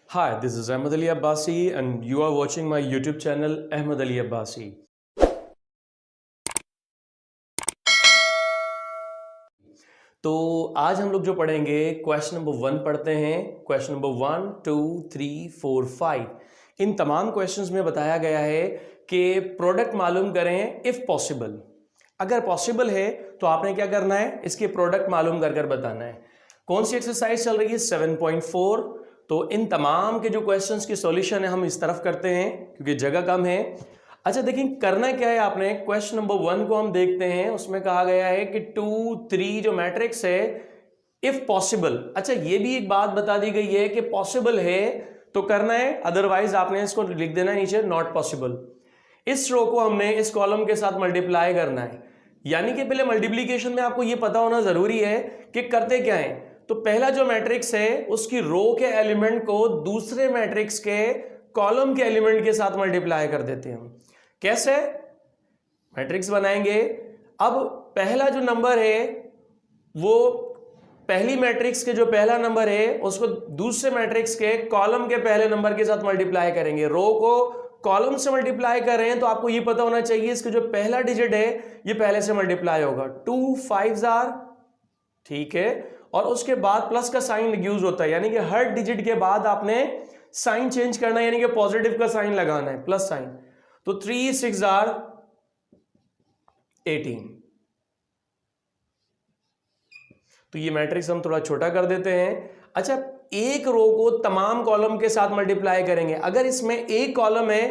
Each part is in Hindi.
Hi, this is Ahmed Ali Abbasi and you are watching my YouTube channel Ahmed Ali Abbasi. तो आज हम लोग जो पढ़ेंगे क्वेश्चन नंबर 1 पढ़ते हैं। क्वेश्चन नंबर 1, 2, 3, 4, 5 इन तमाम क्वेश्चंस में बताया गया है कि प्रोडक्ट मालूम करें इफ पॉसिबल। अगर पॉसिबल है तो आपने क्या करना है, इसके प्रोडक्ट मालूम कर बताना है। कौन सी एक्सरसाइज चल रही है? 7.4। तो इन तमाम के जो क्वेश्चंस की सॉल्यूशन है हम इस तरफ करते हैं क्योंकि जगह कम है। अच्छा देखिए करना क्या है आपने, क्वेश्चन नंबर 1 को हम देखते हैं। उसमें कहा गया है कि 2, 3 जो मैट्रिक्स है इफ पॉसिबल। अच्छा ये भी एक बात बता दी गई है कि पॉसिबल है तो करना है, अदरवाइज आपने इसको लिख देना है नीचे नॉट पॉसिबल। इस रो को हमने इस कॉलम के साथ मल्टीप्लाई करना है, यानी कि पहले मल्टीप्लीकेशन में आपको यह पता होना जरूरी है कि करते क्या है। तो पहला जो मैट्रिक्स है उसकी रो के एलिमेंट को दूसरे मैट्रिक्स के कॉलम के एलिमेंट के साथ मल्टीप्लाई कर देते हैं हम। कैसे? मैट्रिक्स बनाएंगे। अब पहला जो नंबर है वो पहली मैट्रिक्स के जो पहला नंबर है उसको दूसरे मैट्रिक्स के कॉलम के पहले नंबर के साथ मल्टीप्लाई करेंगे। रो को कॉलम से मल्टीप्लाई कर रहे हैं तो आपको ये पता होना चाहिए इसका जो पहला डिजिट है ये पहले से मल्टीप्लाई होगा। 2 5 आर, ठीक है, और उसके बाद प्लस का साइन यूज होता है, यानी कि हर डिजिट के बाद आपने साइन चेंज करना है, यानी कि पॉजिटिव का साइन लगाना है, प्लस साइन। तो 3 6 आर 18। तो ये मैट्रिक्स हम थोड़ा छोटा कर देते हैं। अच्छा एक रो को तमाम कॉलम के साथ मल्टीप्लाई करेंगे। अगर इसमें एक कॉलम है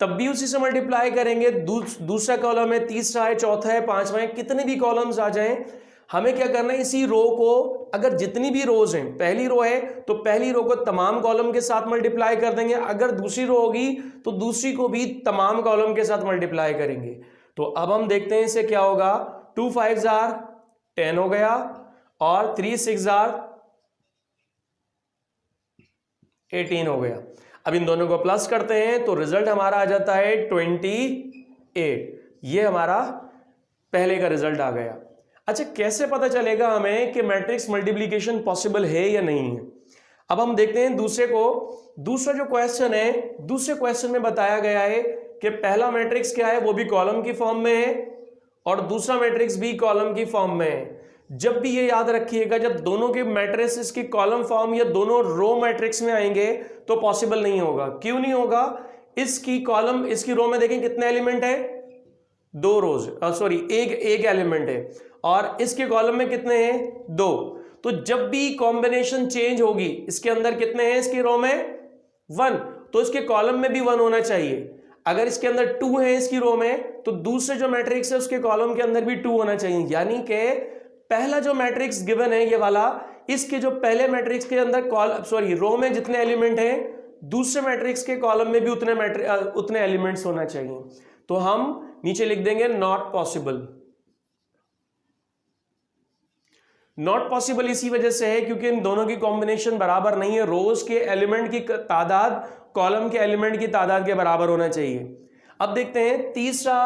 तब भी उसी से मल्टीप्लाई करेंगे, दूसरा कॉलम है, तीसरा है, चौथा है, पांचवा है, कितने भी कॉलम्स आ जाएं हमें क्या करना है, इसी रो को अगर जितनी भी रोज हैं, पहली रो है तो पहली रो को तमाम कॉलम के साथ मल्टीप्लाई कर देंगे। अगर दूसरी रो होगी तो दूसरी को भी तमाम कॉलम के साथ मल्टीप्लाई करेंगे। तो अब हम देखते हैं इसे क्या होगा। 2 5 आर 10 हो गया और 3 6 आर 18 हो गया। अब इन दोनों को प्लस करते हैं तो रिजल्ट हमारा आ जाता है 28। ये हमारा पहले का रिजल्ट आ गया। अच्छा कैसे पता चलेगा हमें कि मैट्रिक्स मल्टीप्लिकेशन पॉसिबल है या नहीं है? अब हम देखते हैं दूसरे को। दूसरा जो क्वेश्चन है, दूसरे क्वेश्चन में बताया गया है कि पहला मैट्रिक्स क्या है, वो भी कॉलम की फॉर्म में है और दूसरा मैट्रिक्स भी कॉलम की फॉर्म में है। जब भी ये याद रखिएगा जब दोनों के मैट्रिक्स की कॉलम फॉर्म या दोनों रो मैट्रिक्स में आएंगे तो पॉसिबल नहीं होगा। क्यों नहीं होगा? इसकी कॉलम इसकी रो में देखें कितने एलिमेंट है, 2 रोज, सॉरी एक एलिमेंट है, और इसके कॉलम में कितने हैं, 2। तो जब भी कॉम्बिनेशन चेंज होगी इसके अंदर कितने हैं, इसकी रो में 1, तो इसके कॉलम में भी 1 होना चाहिए। अगर इसके अंदर 2 है इसकी रो में तो दूसरे जो मैट्रिक्स है उसके कॉलम के अंदर भी 2 होना चाहिए। यानी कि पहला जो मैट्रिक्स गिवन है ये वाला, इसके जो पहले मैट्रिक्स के अंदर रो में जितने एलिमेंट हैं दूसरे मैट्रिक्स के कॉलम में भी उतने एलिमेंट्स होना चाहिए। तो हम नीचे लिख देंगे नॉट पॉसिबल। नॉट पॉसिबल इसी वजह से है क्योंकि इन दोनों की कॉम्बिनेशन बराबर नहीं है। रोज के एलिमेंट की तादाद कॉलम के एलिमेंट की तादाद के बराबर होना चाहिए। अब देखते हैं तीसरा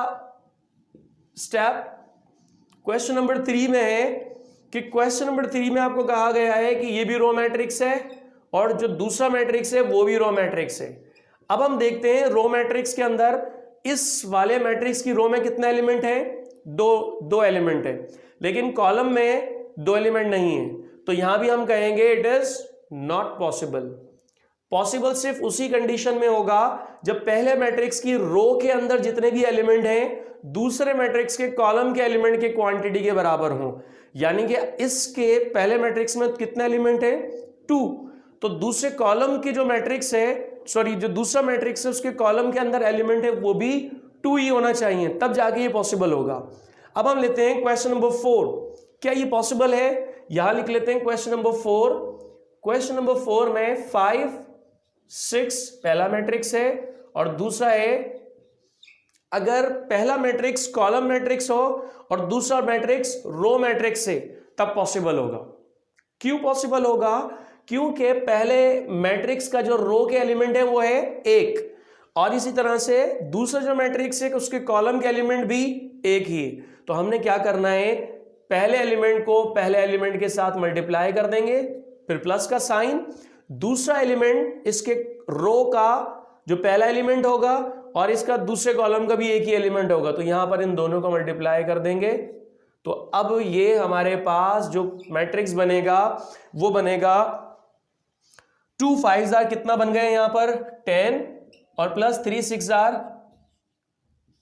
स्टेप क्वेश्चन नंबर 3 में है कि क्वेश्चन नंबर 3 में आपको कहा गया है कि ये भी रो मैट्रिक्स है और जो दूसरा मैट्रिक्स है वो भी रो मैट्रिक्स है। अब हम देखते हैं रो मैट्रिक्स के अंदर इस वाले मैट्रिक्स की रो में कितने एलिमेंट है, दो एलिमेंट है, लेकिन कॉलम में 2 एलिमेंट नहीं है। तो यहां भी हम कहेंगे it is not possible. Possible सिर्फ उसी कंडीशन में होगा जब पहले मैट्रिक्स की रो के अंदर जितने भी एलिमेंट हैं दूसरे मैट्रिक्स के कॉलम के एलिमेंट के क्वांटिटी के बराबर हो। यानी कि इसके पहले मैट्रिक्स में कितने एलिमेंट है, 2, तो दूसरे कॉलम के जो मैट्रिक्स है जो दूसरा मैट्रिक्स है उसके कॉलम के अंदर एलिमेंट है वो भी 2 ही होना चाहिए, तब जाके ये पॉसिबल होगा। अब हम लेते हैं क्वेश्चन नंबर 4। क्या ये पॉसिबल है? यहां लिख लेते हैं क्वेश्चन नंबर 4। क्वेश्चन नंबर 4 में 5 6 पहला मैट्रिक्स है और दूसरा है, अगर पहला मैट्रिक्स कॉलम मैट्रिक्स हो और दूसरा मैट्रिक्स रो मैट्रिक्स है तब पॉसिबल होगा। क्यों पॉसिबल होगा? क्योंकि पहले मैट्रिक्स का जो रो के एलिमेंट है वो है 1 और इसी तरह से दूसरा जो मैट्रिक्स है उसके कॉलम के एलिमेंट भी 1 ही। तो हमने क्या करना है, पहले एलिमेंट को पहले एलिमेंट के साथ मल्टीप्लाई कर देंगे, फिर प्लस का साइन, दूसरा एलिमेंट इसके रो का जो पहला एलिमेंट होगा और इसका दूसरे कॉलम का भी एक ही एलिमेंट होगा, तो यहां पर इन दोनों को मल्टीप्लाई कर देंगे। तो अब ये हमारे पास जो मैट्रिक्स बनेगा वो बनेगा 2 5 आर कितना बन गए यहां पर 10 और प्लस 3 6 आर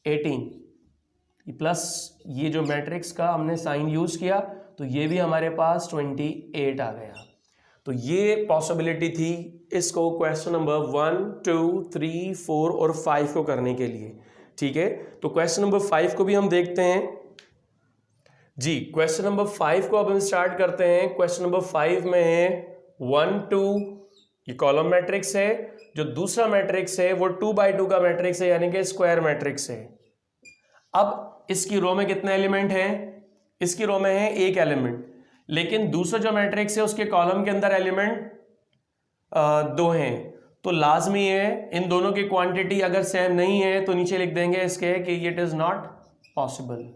18 प्लस ये जो मैट्रिक्स का हमने साइन यूज किया तो ये भी हमारे पास 28 आ गया। तो ये पॉसिबिलिटी थी इसको क्वेश्चन नंबर 1 2 3 4 और 5 को करने के लिए। ठीक है, तो क्वेश्चन नंबर 5 को भी हम देखते हैं जी। क्वेश्चन नंबर 5 को अब हम स्टार्ट करते हैं। क्वेश्चन नंबर 5 में है 1 2, ये कॉलम मैट्रिक्स है। जो दूसरा मैट्रिक्स है वो 2 by 2 का मैट्रिक्स है, यानी कि स्क्वायर मैट्रिक्स है। अब इसकी रो में कितने एलिमेंट हैं? इसकी रो में है एक एलिमेंट, लेकिन दूसरा जो मैट्रिक्स है उसके कॉलम के अंदर एलिमेंट 2 हैं। तो लाजमी है इन दोनों की क्वांटिटी अगर सेम नहीं है तो नीचे लिख देंगे इसके कि इट इज नॉट पॉसिबल।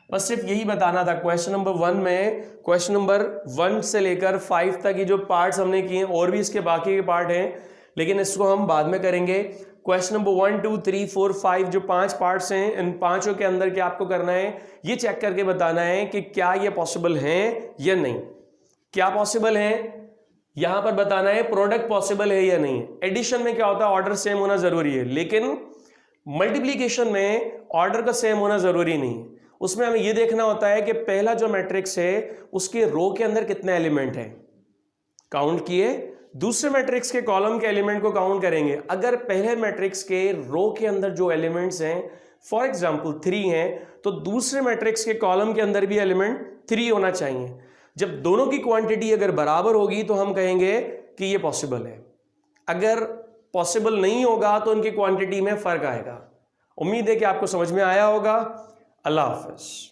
बस सिर्फ यही बताना था क्वेश्चन नंबर 1 में। क्वेश्चन नंबर 1 से लेकर 5 तक ये जो पार्ट्स हमने किए और भी इसके बाकी के पार्ट हैं, लेकिन इसको हम बाद में करेंगे। क्वेश्चन नंबर 1 2 3 4 5 जो 5 पार्ट्स हैं, इन पांचों के अंदर क्या आपको करना है, ये चेक करके बताना है कि क्या ये पॉसिबल है या नहीं। क्या पॉसिबल है यहां पर बताना है, प्रोडक्ट पॉसिबल है या नहीं। एडिशन में क्या होता है, ऑर्डर सेम होना जरूरी है, लेकिन मल्टीप्लीकेशन में ऑर्डर का सेम होना जरूरी नहीं है। उसमें हमें यह देखना होता है कि पहला जो मैट्रिक्स है उसके रो के अंदर कितने एलिमेंट हैं, काउंट किए। दूसरे मैट्रिक्स के कॉलम के एलिमेंट को काउंट करेंगे। अगर पहले मैट्रिक्स के रो के अंदर जो एलिमेंट्स हैं फॉर एग्जांपल 3 हैं, तो दूसरे मैट्रिक्स के कॉलम के अंदर भी एलिमेंट 3 होना चाहिए। जब दोनों की क्वांटिटी अगर बराबर होगी तो हम कहेंगे कि ये पॉसिबल है। अगर पॉसिबल नहीं होगा तो उनकी क्वांटिटी में फर्क आएगा। उम्मीद है कि आपको समझ में आया होगा। अल्लाह हाफ़िज़।